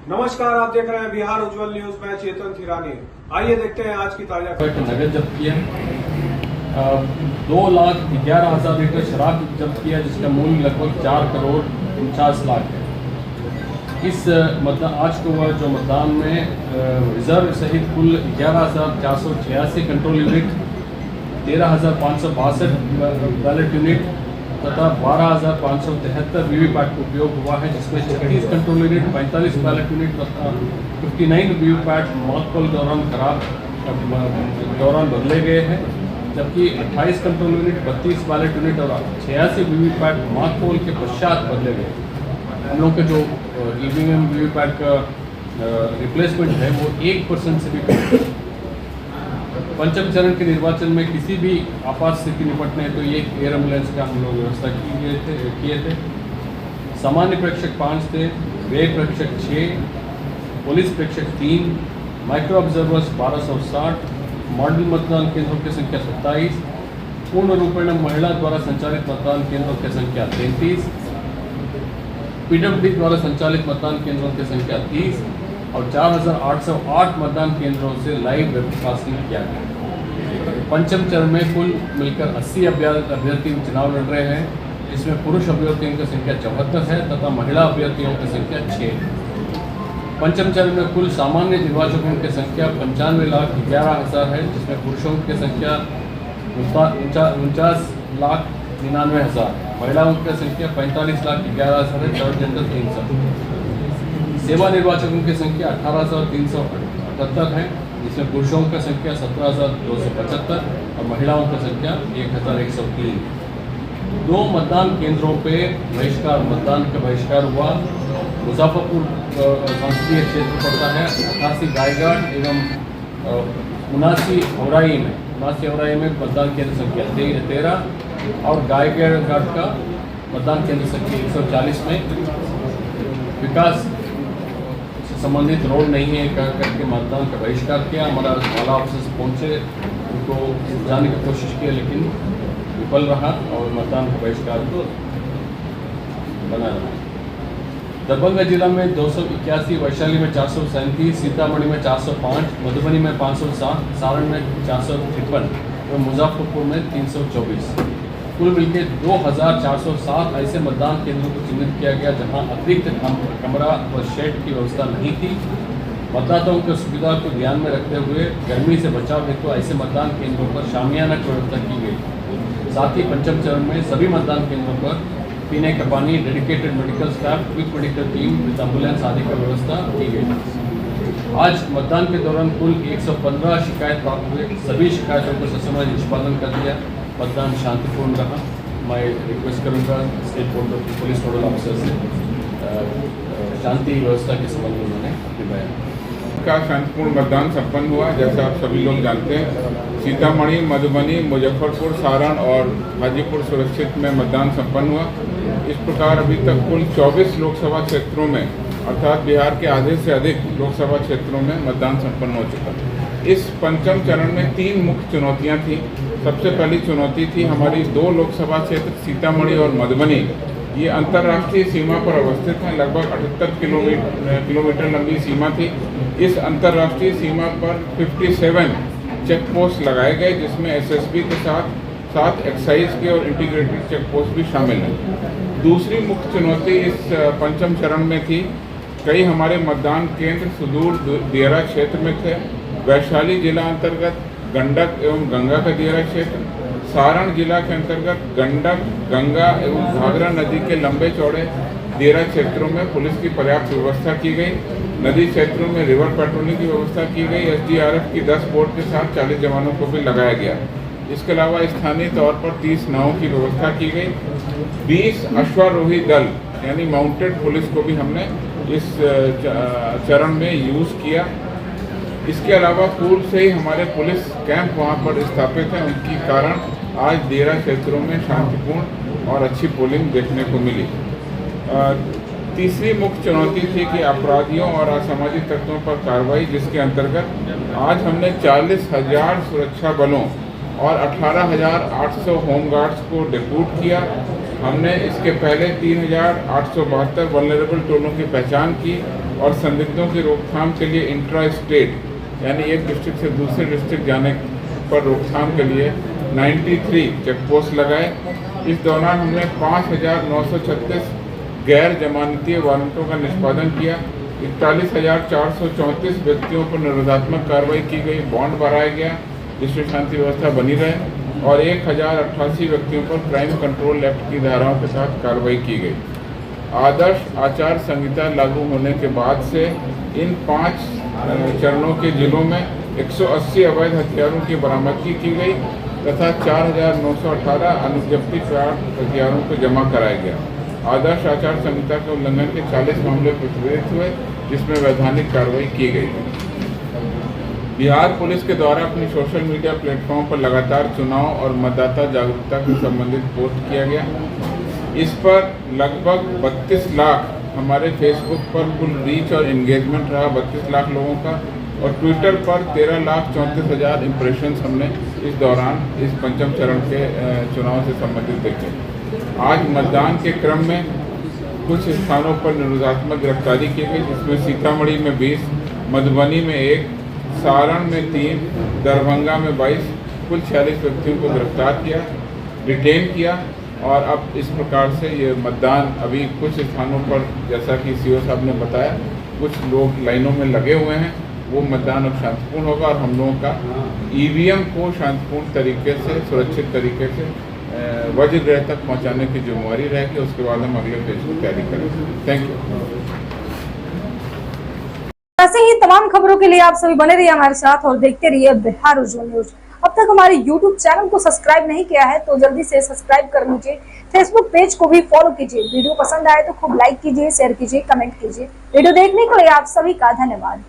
नमस्कार, आप देख रहे हैं बिहार उज्जवल न्यूज में चेतन थिरानी। आइए देखते हैं आज की ताजा नगद जब्त किया, 2,11,000 लीटर शराब जब्त किया, जिसका मूल्य लगभग 4,49,00,000 है। इस आज को हुआ जो मतदान में रिजर्व सहित कुल 11,486 कंट्रोल यूनिट, 13,562 बैलेट यूनिट तथा 12,573 वीवीपैट का उपयोग हुआ है, जिसमें 36 कंट्रोल यूनिट, 45 बैलेट यूनिट तथा 59 वीवीपैट मॉकपोल दौरान बदले गए हैं, जबकि 28 कंट्रोल यूनिट, 32 बैलेट यूनिट और 86 वीवीपैट मॉकपोल के पश्चात बदले गए। हम लोग के जो ईवीएम वीवीपैट का रिप्लेसमेंट है वो 1% से भी कम। पंचम चरण के निर्वाचन में किसी भी आपात स्थिति निपटने तो ये एयर एम्बुलेंस का हम लोग व्यवस्था किए थे। सामान्य प्रेक्षक 5 थे, व्यय प्रेक्षक 6, पुलिस प्रेक्षक 3, माइक्रो ऑब्जर्वर्स 1260, मॉडल मतदान केंद्रों की संख्या 27, पूर्ण रूपेण महिला द्वारा संचालित मतदान केंद्रों की संख्या 33, पीडब्ल्यूडी द्वारा संचालित मतदान केंद्रों की संख्या 30 और 4,808 मतदान केंद्रों से लाइव वेबकास्टिंग किया गया। पंचम चरण में कुल मिलकर 80 अभ्यर्थी चुनाव लड़ रहे हैं, जिसमें पुरुष अभ्यर्थियों की संख्या 74 है तथा महिला अभ्यर्थियों की संख्या 6 है। पंचम चरण में कुल सामान्य निर्वाचकों की संख्या 95,11,000 है, जिसमें पुरुषों की संख्या 49,99,000 है, महिलाओं की संख्या 45,11,000 है, थर्ड जेंडर 300। सेवा निर्वाचकों की संख्या 18,378 है, जिसमें पुरुषों की संख्या 17,275 और महिलाओं की संख्या 1,103। 2 मतदान केंद्रों पे मतदान का बहिष्कार हुआ। मुजफ्फरपुर संसदीय क्षेत्र पड़ता है, 88 गायघाट एवं 79 औराई में मतदान केंद्र संख्या 13 और गायघाट का मतदान केंद्र संख्या 140 में विकास संबंधित रोड नहीं है करके मतदान का बहिष्कार किया। हमारा वाला ऑफिसर्स पहुंचे, उनको जाने की कोशिश की, लेकिन विफल रहा और मतदान का बहिष्कार बना रहा। दरभंगा जिला में 281, वैशाली में 437, सीतामढ़ी में 405, मधुबनी में 507, सारण में 453 और मुजफ्फरपुर में 324। कुल मिलकर 2,407 ऐसे मतदान केंद्रों को चिन्हित किया गया जहां अतिरिक्त कमरा व शेड की व्यवस्था नहीं थी। मतदाताओं की सुविधा को ध्यान में रखते हुए गर्मी से बचाव हेतु ऐसे मतदान केंद्रों पर शामियाना की व्यवस्था की गई। साथ ही पंचम चरण में सभी मतदान केंद्रों पर पीने का पानी, dedicated medical staff, quick medical team with ambulance आदि की व्यवस्था की गई। आज मतदान के दौरान कुल 115 शिकायत प्राप्त हुए। सभी शिकायतों को ससमय निष्पादन कर दिया। मतदान शांतिपूर्ण रहा। मैं रिक्वेस्ट करूंगा स्टेट पुलिस नोडल ऑफिसर से शांति व्यवस्था के संबंध में उन्होंने अपने बयान का शांतिपूर्ण मतदान संपन्न हुआ। जैसा आप सभी लोग जानते हैं, सीतामढ़ी, मधुबनी, मुजफ्फरपुर, सारण और हाजीपुर सुरक्षित में मतदान संपन्न हुआ। इस प्रकार अभी तक कुल 24 लोकसभा क्षेत्रों में अर्थात बिहार के आधे से अधिक लोकसभा क्षेत्रों में मतदान संपन्न हो चुका है। इस पंचम चरण में 3 मुख्य चुनौतियां थी। सबसे पहली चुनौती थी हमारी 2 लोकसभा क्षेत्र सीतामढ़ी और मधुबनी, ये अंतर्राष्ट्रीय सीमा पर अवस्थित हैं। लगभग 78 किलोमीटर लंबी सीमा थी। इस अंतर्राष्ट्रीय सीमा पर 57 चेक पोस्ट लगाए गए, जिसमें एसएसबी के साथ एक्साइज के और इंटीग्रेटेड चेक पोस्ट भी शामिल हैं। दूसरी मुख्य चुनौती इस पंचम चरण में थी, कई हमारे मतदान केंद्र सुदूर दियारा क्षेत्र में थे। वैशाली जिला अंतर्गत गंडक एवं गंगा का दियारा क्षेत्र, सारण जिला के अंतर्गत गंडक, गंगा एवं घाघरा नदी के लंबे चौड़े दियारा क्षेत्रों में पुलिस की पर्याप्त व्यवस्था की गई। नदी क्षेत्रों में रिवर पेट्रोलिंग की व्यवस्था की गई। एसडीआरएफ की 10 बोट के साथ 40 जवानों को भी लगाया गया। इसके अलावा स्थानीय तौर पर 30 नावों की व्यवस्था की गई। 20 अश्वारोही दल यानी माउंटेड पुलिस को भी हमने इस चरण में यूज़ किया। इसके अलावा पूर्व से ही हमारे पुलिस कैंप वहाँ पर स्थापित हैं, उनके कारण आज दियारा क्षेत्रों में शांतिपूर्ण और अच्छी पोलिंग देखने को मिली। तीसरी मुख्य चुनौती थी कि अपराधियों और असामाजिक तत्वों पर कार्रवाई, जिसके अंतर्गत आज हमने 40,000 सुरक्षा बलों और 18,800 होमगार्ड्स को डिप्यूट किया। हमने इसके पहले 3,872 वल्नरेबल टोलों की पहचान की और संदिग्धों की रोकथाम के लिए इंट्रा स्टेट यानी एक डिस्ट्रिक्ट से दूसरे डिस्ट्रिक्ट जाने पर रोकथाम के लिए 93 चेकपोस्ट लगाए। इस दौरान हमने 5,936 गैर जमानती वारंटों का निष्पादन किया। 41,434 व्यक्तियों पर निरोधात्मक कार्रवाई की गई, बॉन्ड भराया गया जिससे शांति व्यवस्था बनी रहे और 1,088 व्यक्तियों पर क्राइम कंट्रोल एक्ट की धाराओं के साथ कार्रवाई की गई। आदर्श आचार संहिता लागू होने के बाद से इन 5 चरणों के जिलों में 180 अवैध हथियारों की बरामदगी की गई तथा 4,918 अनुज्ञप्ति प्राप्त हथियारों को जमा कराया गया। आदर्श आचार संहिता के उल्लंघन के 40 मामले प्रतिबंधित हुए जिसमें वैधानिक कार्रवाई की गई। बिहार पुलिस के द्वारा अपनी सोशल मीडिया प्लेटफॉर्म पर लगातार चुनाव और मतदाता जागरूकता से संबंधित पोस्ट किया गया। इस पर लगभग 32 लाख हमारे फेसबुक पर कुल रीच और एंगेजमेंट रहा 32 लाख लोगों का और ट्विटर पर 13,34,000 इम्प्रेशंस हमने इस दौरान इस पंचम चरण के चुनाव से संबंधित देखे। आज मतदान के क्रम में कुछ स्थानों पर निरोधात्मक गिरफ्तारी की गई जिसमें सीतामढ़ी में 20, मधुबनी में 1, सारण में 3, दरभंगा में 22, कुल 46 व्यक्तियों को गिरफ्तार किया, डिटेन किया और अब इस प्रकार से ये मतदान अभी कुछ स्थानों पर जैसा कि सीओ साहब ने बताया कुछ लोग लाइनों में लगे हुए हैं, वो मतदान अब शांतिपूर्ण होगा और हम लोगों का ईवीएम को शांतिपूर्ण तरीके से सुरक्षित तरीके से वज्र गृह तक पहुंचाने की जिम्मेवारी रहेगी। उसके बाद हम अगले फेज की तैयारी करेंगे। Thank you. ऐसे ही तमाम खबरों के लिए आप सभी बने रहिए हमारे साथ और देखते रहिए बिहार उज्जवल न्यूज। अब तक हमारे YouTube चैनल को सब्सक्राइब नहीं किया है तो जल्दी से सब्सक्राइब कर लीजिए। फेसबुक पेज को भी फॉलो कीजिए। वीडियो पसंद आए तो खूब लाइक कीजिए, शेयर कीजिए, कमेंट कीजिए। वीडियो देखने के लिए आप सभी का धन्यवाद।